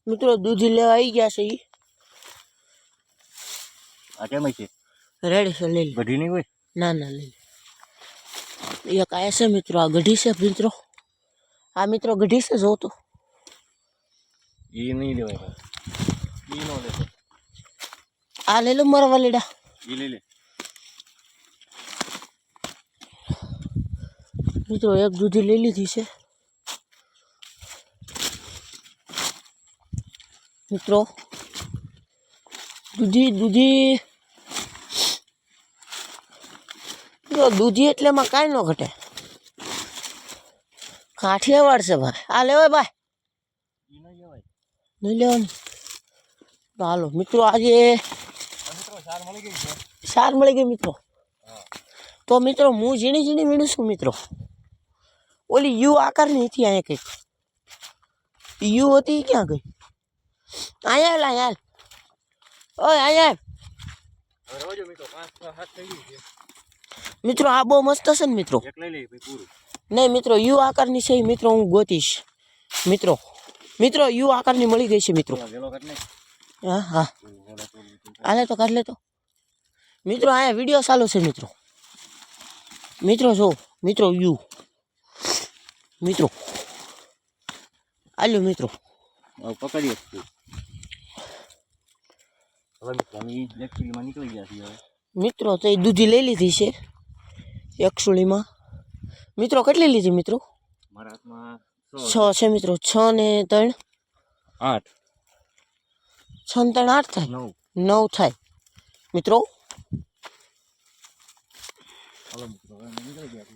મિત્રો દૂધી લેવા આવી ગયા છે. આ કેમ છે? રેડી છે, લઈ લે. ગઢી નહીં હોય? ના ના, લઈ લે. એક આયા છે મિત્રો, આ ગઢી છે મિત્રો. આ મિત્રો ગઢી છે, જો તો. એ નહીં લેવાય, એ નો લેતો. આ લઈ લો મારા વાલીડા. એ લઈ લે મિત્રો, એક દૂધી લઈ લીધી છે મિત્રો. દૂધી જો દૂધી એટલે એમાં કાંઈ ન ઘટે. કાઠિયાવાડ છે ભાઈ. આ લેવાય ભાઈ? નહીં લેવાની. હાલો મિત્રો, આજે સાર મળી ગઈ મિત્રો. તો મિત્રો હું ઝીણી વીણું છું મિત્રો. ઓલી યુ આકારની હતી અહીંયા કંઈક. યુ હતી ક્યાં ગઈ? અહીંયા હાલ. ઓય અહીંયા મિત્રો, આ બહુ મસ્ત છે ને મિત્રો. નહીં મિત્રો, યુ આકારની છે મિત્રો. હું ગોતીશ મિત્રો. યુ આકારની મળી ગઈ છે મિત્રો. હા હા, હાલે તો કાઢ લે તો મિત્રો. અહીંયા વિડીયો ચાલુ છે મિત્રો. જો મિત્રો, યુ મિત્રો આલ્યું મિત્રો. પકડીએ નીકળી ગયા મિત્રો. તો એ દૂધી લઈ લીધી છે એક સુળીમાં મિત્રો. કેટલી લીધી મિત્રો? મારા હાથમાં 6 છે મિત્રો. 6 ને 3 8. 6 ને 3 8 થાય. 9 થાય મિત્રો.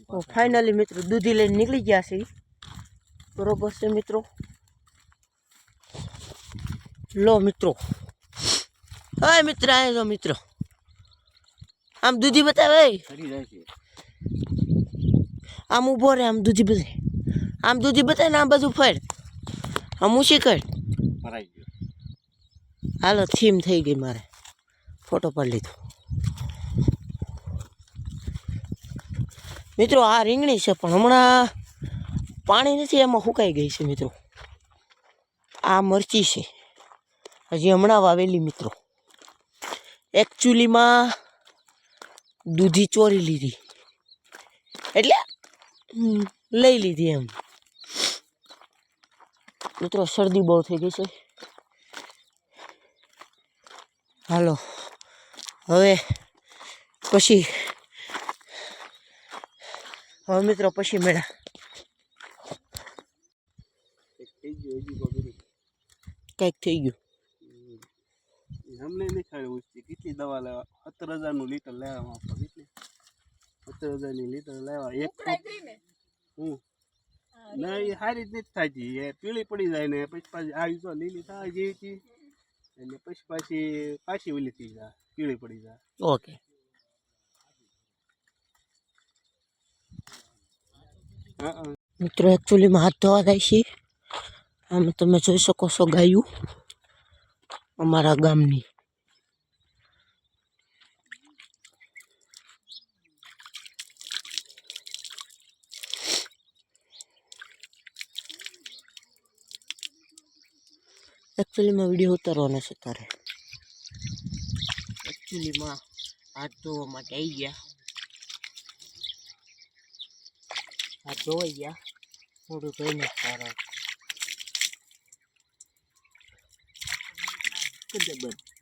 તો ફાઇનલી મિત્રો દૂધી લઈને નીકળી ગયા છે. બરોબર છે મિત્રો. લો મિત્રો. હા મિત્ર, આવ્યો મિત્રો. આમ દૂધી બતાવે. આમ ઊભો રહે. આમ દૂધી બતાવે. આમ દૂધી બતાવે ને આમ બધું ફળ. આમ ઊંચી કર. હાલો, થીમ થઈ ગઈ. મારે ફોટો પાડી લીધો મિત્રો. આ રીંગણી છે પણ હમણાં પાણી નથી, એમાં સુકાઈ ગઈ છે મિત્રો. આ મરચી છે, હજી હમણાં વાવેલી મિત્રો. એકચ્યુઅલીમાં દૂધી ચોરી લીધી એટલે લઈ લીધી એમ મિત્રો. શરદી બહુ થઈ ગઈ છે. હાલો હવે મિત્રો પછી મેળા. કંઈક થઈ ગયું. અમને નહીં ખાયું. કેટલી દવા લેવા? 17,000 લીટર લેવા. 17,000 લીટર લેવા. એક ના, એ સારી જ નથી થતી. એ પીળી પડી જાય ને પછી પાછી આવી તો લીલી થાય જેવી એટલે પછી પાછી ઓલી થઈ જાય, પીળી પડી જાય. ઓકે મિત્રો. એકચ્યુઅલીમાં હાથ ધોવા થાય છે. આમ તમે જોઈ શકો છો ગાયું અમારા ગામની. એકચ્યુઅલીમાં વિડીયો ઉતારવાનો છે તારે. એકચ્યુઅલીમાં હાથ ધોવા માટે આવી ગયા. હાથ ધોવાઈ ગયા. મોઢું ધોઈને તારા બંધ.